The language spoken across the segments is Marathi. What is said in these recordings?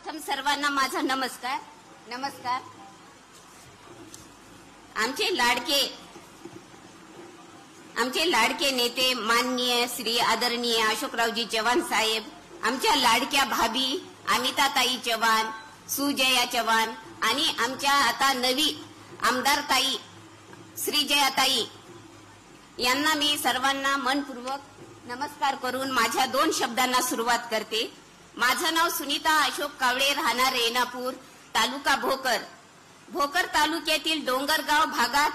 प्रथम सर्वांना माझा नमस्कार. आमचे लाडके नेते माननीय श्री आदरणीय अशोकरावजी चव्हाण साहेब, आमच्या लाडक्या भाभी अमिताताई चव्हाण, सुजया चव्हाण आणि आमच्या आता नवी आमदार ताई श्रीजयाताई यांना मी सर्वांना मनपूर्वक नमस्कार करून माझ्या 2 शब्दांना सुरुवात करते. माझं नाव सुनीता अशोक कावळे, राहणार रेणापूर, तालुका भोकर तालुक्यातील डोंगरगाव भागात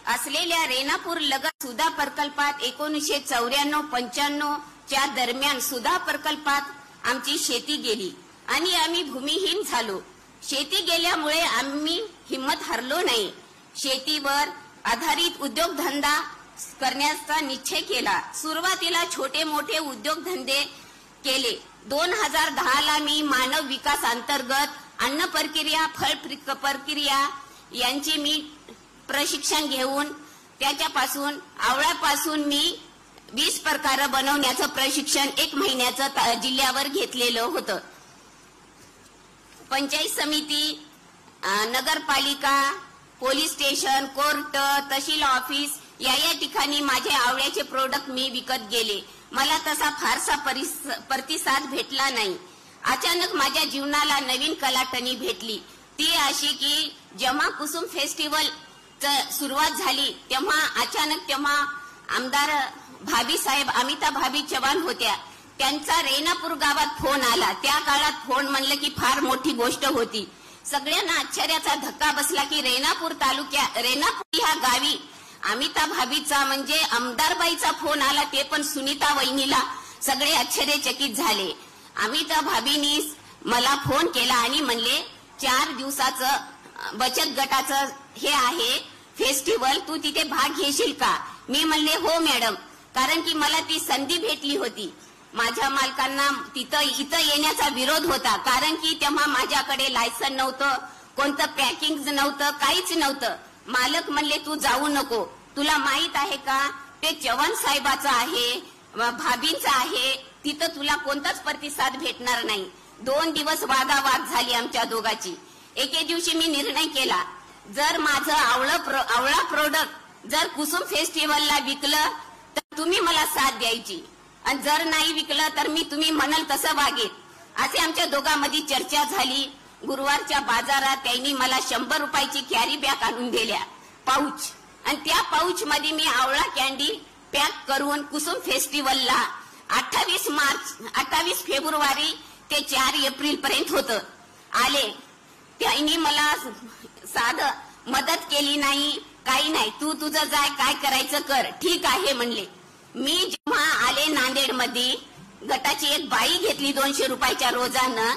असलेल्या रेणापूर लगत सुधा प्रकल्पात 1994-95 च्या दरम्यान सुधा प्रकल्पात आमची शेती गेली आणि आम्ही भूमिहीन झालो. शेती गेल्यामुळे आम्ही हिंमत हरलो नाही. शेतीवर आधारित उद्योगधंदा करण्याचा निश्चय केला. सुरुवातीला छोटे मोठे उद्योगधंदे केले. 2010 ला मी मानव विकास अंतर्गत अन्न प्रक्रिया, फळ प्रक्रिया यांची मी प्रशिक्षण घेऊन त्याच्यापासून आवळ्यापासून मी 20 प्रकार बनवण्याचं प्रशिक्षण 1 महिन्याचं जिल्ह्यावर घेतलेलं होतं. पंचायत समिती, नगरपालिका, पोलीस स्टेशन, कोर्ट, तहसील ऑफिस या ठिकाणी माझे आवळ्याचे प्रोडक्ट मी विकत गेले. मला तसा फारसा प्रतिसाद भेटला नाही. अचानक माझ्या जीवनाला नवीन कलाटणी भेटली. ती अशी की जेव्हा कुसुम फेस्टिवल सुरुवात झाली तेव्हा आमदार भाभी साहेब अमिता भाभी चव्हाण होत्या. त्यांचा रेणापूर गावात फोन आला. त्या काळात फोन म्हणलं की फार मोठी गोष्ट होती. सगळ्यांना आश्चर्याचा धक्का बसला की रेणापूर ह्या गावी अमिता भाभीचा म्हणजे आमदारबाईचा फोन आला, ते पण सुनीता वहिनीला. सगळे आश्चर्यचकित झाले. अमिता भाभीनी मला फोन केला आणि म्हणले 4 दिवसाचं बचत गटाचं हे आहे फेस्टिवल, तू तिथे भाग घेशील का? मी म्हणले हो मॅडम, कारण की मला ती संधी भेटली होती. माझ्या मालकांना इथं येण्याचा विरोध होता, कारण की तेव्हा माझ्याकडे लायसन नव्हतं, कोणतं पॅकिंग नव्हतं, काहीच नव्हतं. मालक म्हणले तू जाऊ नको, तुला माहित आहे का ते चव्हाण साहेबाचं आहे, भाभींचं आहे, तिथं तुला कोणताच प्रतिसाद भेटणार नाही. 2 दिवस वादावाद झाली आमच्या दोघांची. एके दिवशी मी निर्णय केला, जर माझं आवळा प्रोडक्ट जर कुसुम फेस्टिवलला विकलं तर तुम्ही मला साथ द्यायची, आणि जर नाही विकलं तर मी तुम्ही म्हणाल तसं वागेल. असे आमच्या दोघांमध्ये चर्चा झाली. गुरुवारच्या बाजारात त्यांनी मला 100 रुपयाची कॅरी बॅग आणून दिल्या, पाऊच, आणि त्या पाऊच मध्ये मी आवळा कॅन्डी पॅक करून कुसुम फेस्टिवलला 28 फेब्रुवारी ते 4 एप्रिल पर्यंत होतं आले. त्यांनी मला साधं मदत केली नाही, काही नाही, तू तुझं जाय, काय करायचं कर, ठीक आहे म्हणले. मी जेव्हा आले नांदेड मध्ये गटाची एक बाई घेतली 200 रुपयाच्या रोजानं.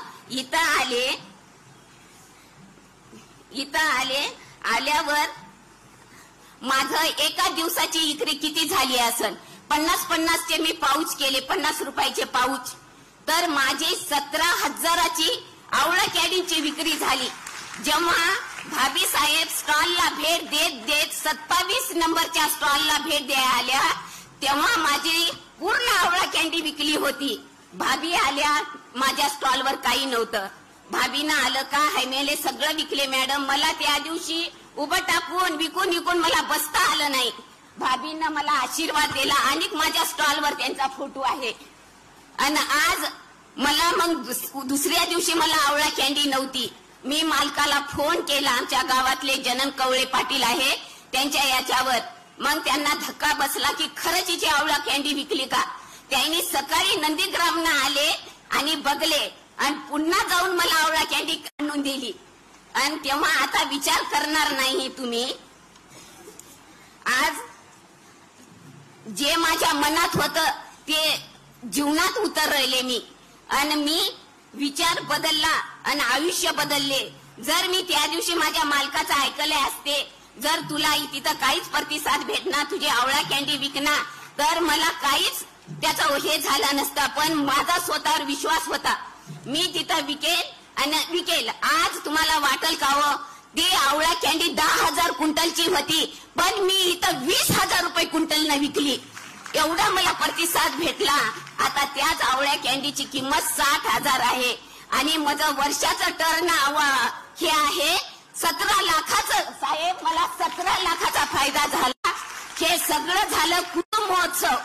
इथं आल्यावर माझं एका दिवसाची इकडे किती झाली असेल, 50-50चे मी पाऊच केले, 50 रुपयाचे पाऊच. तर माझी 17,000ची आवळा कॅडीची विक्री झाली. जेव्हा भाभी साहेब स्टॉलला भेट देत 27 नंबरच्या स्टॉलला भेट द्यायला आल्या, तेव्हा माझी पूर्ण आवळा कॅन्डी विकली होती. भाभी आल्या, माझ्या स्टॉलवर काही नव्हतं. भाभीनं आलं का मेले सगळं विकले मॅडम. मला त्या दिवशी उभं टाकून विकून मला बसता आलं नाही. भाभीनं मला आशीर्वाद दिला आणि माझ्या स्टॉलवर त्यांचा फोटो आहे. आणि आज मला मग दुसऱ्या दिवशी मला आवळा कॅन्डी नव्हती. मी मालकाला फोन केला, आमच्या गावातले जनन कवळे पाटील आहे त्यांच्या याच्यावर. मग त्यांना धक्का बसला की खरंच हिची आवळा कॅन्डी विकली का. त्यांनी सकाळी नंदीग्रामनं आले आणि बघले आणि पुन्हा जाऊन मला आवळा कॅन्डी आणून दिली. आणि तेव्हा आता विचार करणार नाही तुम्ही. आज जे माझ्या मनात होतं ते जीवनात उतरले मी, आणि मी विचार बदलला आणि आयुष्य बदलले. जर मी त्या दिवशी माझ्या मालकाचं ऐकले असते, जर तुला तिथं काहीच प्रतिसाद भेटणार, तुझे आवळा कॅन्डी विकणार, तर मला काहीच त्याचा हे झाला नसता. पण माझा स्वतःवर विश्वास होता, मी तिथं विकेल. आज तुम्हाला वाटेल का हो, ती आवळा कॅन्डी 10,000 क्विंटलची होती, पण मी इथं 20,000 रुपये क्विंटलनं विकली. एवढा मला प्रतिसाद भेटला. आता त्याच आवळ्या कॅन्डीची किंमत 60,000 आहे. आणि माझं वर्षाचं टर्न हे आहे 17 लाखाचं. साहेब, मला 17 लाखाचा फायदा झाला. हे सगळं झालं कुटुंब महोत्सव,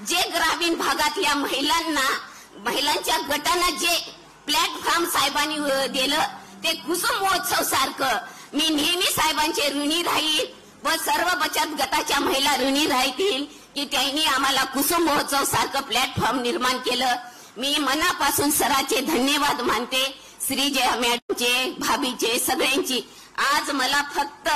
जे ग्रामीण भागातल्या महिलांच्या गटांना जे प्लॅटफॉर्म साहेबांनी दिलं, ते कुसुम महोत्सव सारखं मी नेहमी साहेबांचे ऋणी राहील व सर्व बचत गटाच्या महिला ऋणी राहतील की त्यांनी आम्हाला कुसुम महोत्सव सारखं प्लॅटफॉर्म निर्माण केलं. मी मनापासून सराचे धन्यवाद मानते, श्रीजया मॅडमचे, भाभीचे, सगळ्यांची. आज मला फक्त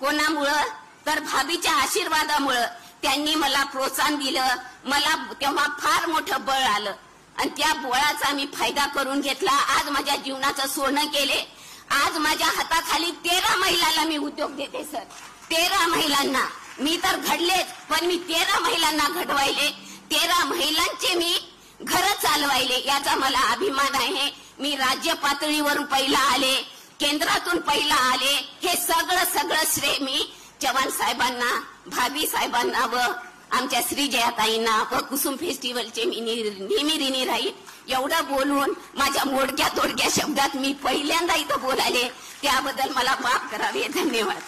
कोणामुळं तर भाभीच्या आशीर्वादामुळं त्यांनी मला प्रोत्साहन दिलं. मला तेव्हा फार मोठं बळ आलं आणि त्या बळाचा मी फायदा करून घेतला. आज माझ्या जीवनाचं सोनं केले. आज माझ्या हाताखाली 13 महिलांना मी उद्योग देते सर. 13 महिलांना मी तर घडलेच, पण मी 13 महिलांना घडवायले, 13 महिलांचे मी घर चालवायले. याचा मला अभिमान आहे. मी राज्य पातळीवरून पहिला आले, केंद्रातून पहिला आले. हे सगळं श्रेय मी चव्हाण साहेबांना, भाभी साहेबांना व आमच्या श्रीजयाताईंना व कुसुम फेस्टिवलचे मी नेहमी ऋणी राहील. एवढं बोलून माझ्या मोडक्या तोडक्या शब्दात मी पहिल्यांदा इथं बोलाले, त्याबद्दल मला माफ करावे. धन्यवाद.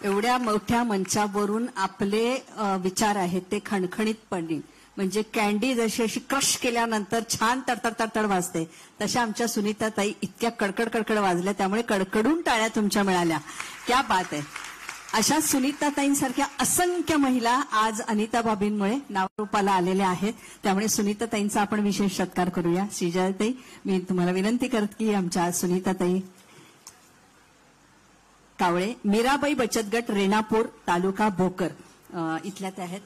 एवढ्या मोठ्या मंचावरून आपले विचार आहेत ते खणखणीतपणे, म्हणजे कॅन्डी जशी अशी क्रश केल्यानंतर छान तडतड वाजते, तशा आमच्या सुनीताताई इतक्या कडकड वाजल्या, त्यामुळे कडकडून टाळ्या तुमच्या मिळाल्या. क्या बात आहे. अशा सुनीताताईंसारख्या असंख्य महिला आज अनिता भाभींमुळे नावरूपाला आलेल्या आहेत. त्यामुळे सुनीताताईंचा आपण विशेष सत्कार करूया. श्रीजयाताई, मी तुम्हाला विनंती करत की आमच्या सुनीताताई कावळे, मीराबाई बचत गट, रेणापूर, तालुका भोकर इथल्या त्या आहेत.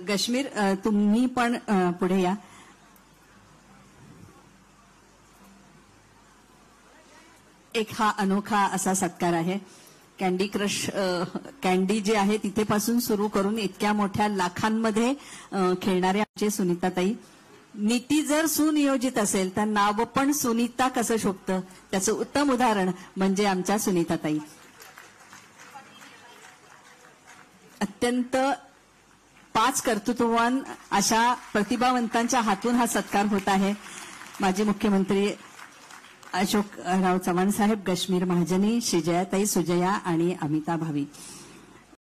गश्मीर, तुम्ही पण पुढे या. एक हा अनोखा असा सत्कार आहे. कॅन्डी क्रश कॅन्डी जे आहे तिथेपासून सुरू करून इतक्या मोठ्या लाखांमध्ये खेळणारे आमचे सुनीताताई. नीती जर सुनियोजित असेल तर नाव पण सुनीता कसं शोभतं, त्याचं उत्तम उदाहरण म्हणजे आमच्या सुनीताताई. अत्यंत 5 कर्तृत्ववान अशा प्रतिभावंतांच्या हातून हा सत्कार होत आहे. माजी मुख्यमंत्री अशोकराव चव्हाण साहेब, गश्मीर महाजनी, श्रीजयाताई, सुजया आणि अमिता भाभी.